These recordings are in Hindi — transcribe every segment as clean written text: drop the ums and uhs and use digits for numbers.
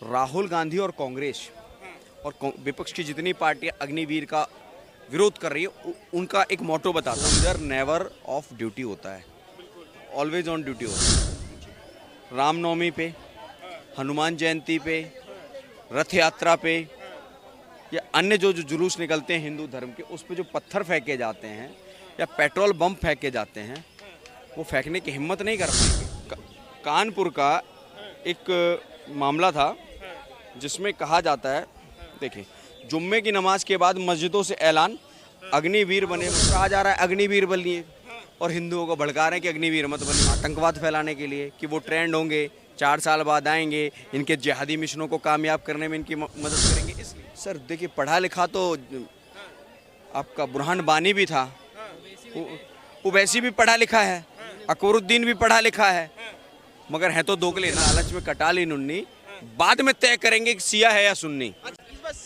राहुल गांधी और कांग्रेस और विपक्ष की जितनी पार्टियां अग्निवीर का विरोध कर रही है उनका एक मोटो बताता हूँ। सोल्जर नेवर ऑफ ड्यूटी होता है, ऑलवेज ऑन ड्यूटी होता है। रामनवमी पे, हनुमान जयंती पे, रथ यात्रा पे या अन्य जो जुलूस निकलते हैं हिंदू धर्म के, उस पे जो पत्थर फेंके जाते हैं या पेट्रोल बम फेंके जाते हैं, वो फेंकने की हिम्मत नहीं कर पाएंगे। कानपुर का एक मामला था जिसमें कहा जाता है, देखिए, जुम्मे की नमाज के बाद मस्जिदों से ऐलान, अग्निवीर बने। कहा जा रहा है अग्निवीर बनिए और हिंदुओं को भड़का रहे हैं कि अग्निवीर मत बनिए, आतंकवाद फैलाने के लिए कि वो ट्रेंड होंगे, 4 साल बाद आएंगे, इनके जिहादी मिशनों को कामयाब करने में इनकी मदद करेंगे। इसलिए सर देखिए, पढ़ा लिखा तो आपका बुरहान बानी भी था, उवैसी भी पढ़ा लिखा है, अकबरुद्दीन भी पढ़ा लिखा है, मगर है तो दोगले। लालच में कटा ली नुन्नी, बाद में तय करेंगे कि सिया है या सुन्नी।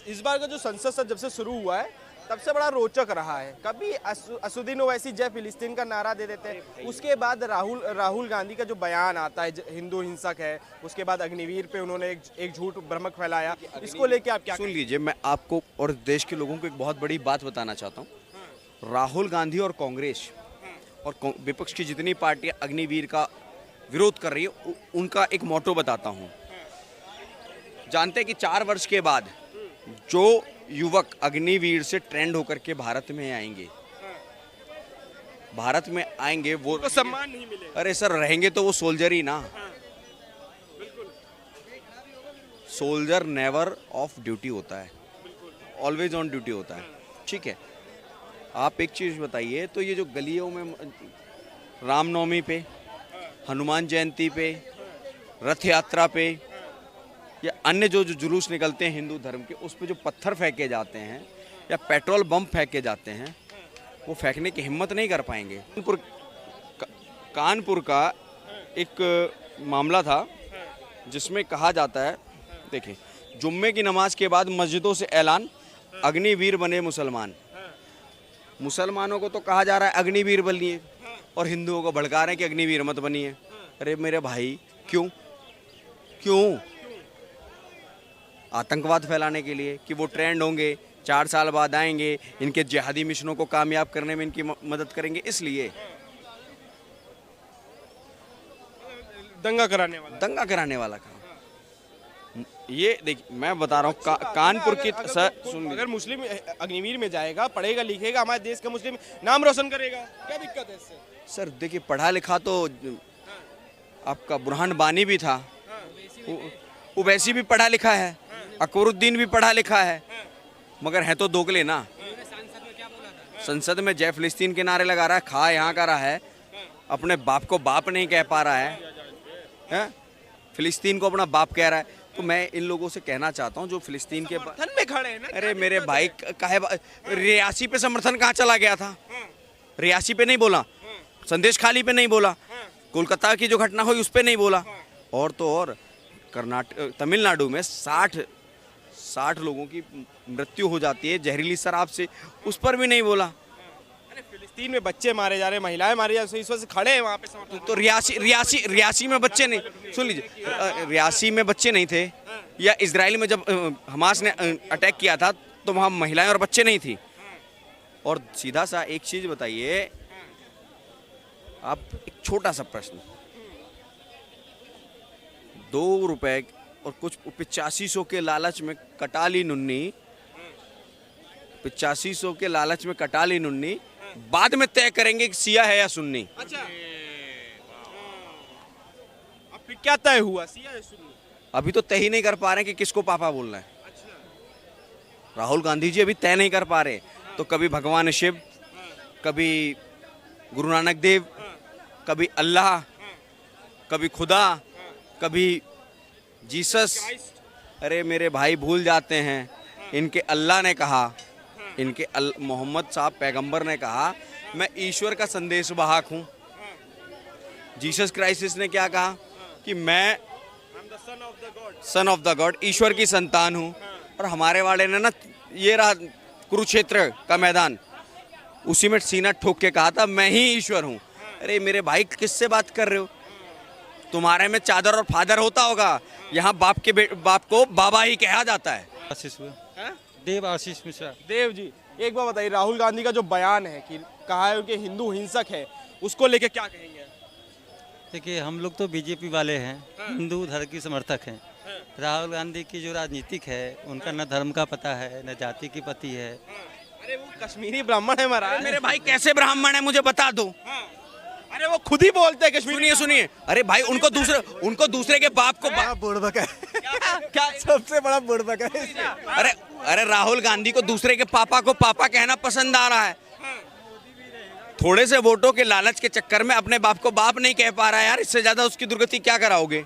इस बार का जो संसद सत्र जब से शुरू हुआ है तब से बड़ा रोचक रहा है। कभी असुद्दीन ओवैसी जय फिलिस्तीन का नारा दे देते हैं, उसके बाद राहुल गांधी का जो बयान आता है हिंदू हिंसक है, उसके बाद अग्निवीर पे उन्होंने एक झूठ भ्रमक फैलाया। इसको लेके आप क्या सुन लीजिए, मैं आपको और देश के लोगों को एक बहुत बड़ी बात बताना चाहता हूँ। राहुल गांधी और कांग्रेस और विपक्ष की जितनी पार्टियां अग्निवीर का विरोध कर रही है उनका एक मोटो बताता हूँ। जानते हैं कि 4 वर्ष के बाद जो युवक अग्निवीर से ट्रेंड होकर के भारत में आएंगे, वो तो सम्मान नहीं मिलेगा। अरे सर, रहेंगे तो वो सोल्जर ही ना। सोल्जर नेवर ऑफ ड्यूटी होता है, ऑलवेज ऑन ड्यूटी होता है। ठीक है, आप एक चीज बताइए, तो ये जो गलियों में रामनवमी पे, हनुमान जयंती पे, रथ यात्रा पे या अन्य जो जुलूस निकलते हैं हिंदू धर्म के, उस पे जो पत्थर फेंके जाते हैं या पेट्रोल बम फेंके जाते हैं, वो फेंकने की हिम्मत नहीं कर पाएंगे। कानपुर का एक मामला था जिसमें कहा जाता है, देखिए, जुम्मे की नमाज के बाद मस्जिदों से ऐलान, अग्निवीर बने मुसलमान। मुसलमानों को तो कहा जा रहा है अग्निवीर बनिए और हिंदुओं को भड़का रहे हैं कि अग्निवीर मत बनिए। अरे मेरे भाई, क्यों? आतंकवाद फैलाने के लिए कि वो ट्रेंड होंगे, 4 साल बाद आएंगे, इनके जिहादी मिशनों को कामयाब करने में इनकी मदद करेंगे। इसलिए दंगा कराने वाला काम। ये देखिए, मैं बता रहा हूँ, कानपुर की अगर मुस्लिम अग्निवीर में जाएगा, पढ़ेगा लिखेगा, हमारे देश का मुस्लिम नाम रोशन करेगा, क्या दिक्कत है इससे? सर देखिए, पढ़ा लिखा तो आपका बुरहान बानी भी था, उवैसी भी पढ़ा लिखा है, अकबरुद्दीन भी पढ़ा लिखा है, मगर है तो दोगले ना। संसद में जय फिलिस्तीन के नारे लगा रहा है, खा यहाँ का रहा है, अपने बाप को बाप नहीं कह पा रहा है, फिलिस्तीन को अपना बाप कह रहा है। तो मैं इन लोगों से कहना चाहता हूँ जो फिलिस्तीन के समर्थन में खड़े हैं ना। अरे मेरे भाई, रियासी पे समर्थन कहाँ चला गया था? रियासी पे नहीं बोला, संदेश खाली पे नहीं बोला, कोलकाता की जो घटना हुई उस पे नहीं बोला, और तो और तमिलनाडु में 60 लोगों की मृत्यु हो जाती है जहरीली शराब से, उस पर भी नहीं बोला। अरे फिलिस्तीन में बच्चे मारे जा रहे हैं, महिलाएं मारी जा रही हैं, इस वजह से खड़े हैं वहाँ पे। तो रियासी में बच्चे नहीं, सुन लीजिए, रियासी में बच्चे नहीं थे, या इजराइल में जब हमास ने अटैक किया था तो वहाँ महिलाएं और बच्चे नहीं थी। और सीधा सा एक चीज बताइए आप, एक छोटा सा प्रश्न, 2 रुपए और कुछ 8500 के लालच में कटा ली नुन्नी, 8500 के लालच में कटा ली नुन्नी, बाद में तय करेंगे कि सिया है या सुन्नी। अच्छा, अब फिर क्या तय हुआ, सिया है सुन्नी? अभी तो तय ही नहीं कर पा रहे कि किसको पापा बोलना है। राहुल गांधी जी अभी तय नहीं कर पा रहे, तो कभी भगवान शिव, कभी गुरु नानक देव, कभी अल्लाह, कभी खुदा, कभी जीसस। अरे मेरे भाई, भूल जाते हैं, इनके अल्लाह ने कहा, इनके मोहम्मद साहब पैगंबर ने कहा, मैं ईश्वर का संदेश वाहक हूँ। जीसस क्राइस्ट ने क्या कहा कि मैं सन ऑफ द गॉड, ईश्वर की संतान हूँ। और हमारे वाले ने ना, ये रहा कुरुक्षेत्र का मैदान, उसी में सीना ठोक के कहा था मैं ही ईश्वर हूँ। अरे मेरे भाई, किससे बात कर रहे हो? तुम्हारे में चादर और फादर होता होगा, यहाँ बाप को बाबा ही कहा जाता है। आशीष हुआ। हैं? देव आशीष मिश्रा। देव जी, एक बार बताइए, राहुल गांधी का जो बयान है कि कहा है कि हिंदू हिंसक है, उसको लेके क्या कहेंगे? देखिए, हम लोग तो बीजेपी वाले हैं, हिंदू धर्म की समर्थक हैं। राहुल गांधी की जो राजनीतिक है, उनका न धर्म का पता है, न जाति की पति है। अरे वो कश्मीरी ब्राह्मण है महाराज। मेरे भाई कैसे ब्राह्मण है मुझे बता दो। अरे वो खुद ही बोलते हैं कश्मीरी। सुनिए सुनिए, अरे भाई उनको दूसरे के बाप को बुड़बक है क्या सबसे बड़ा बुड़बक है। अरे अरे राहुल गांधी को दूसरे के पापा को पापा कहना पसंद आ रहा है। थोड़े से वोटों के लालच के चक्कर में अपने बाप को बाप नहीं कह पा रहा है यार, इससे ज्यादा उसकी दुर्गति क्या कराओगे।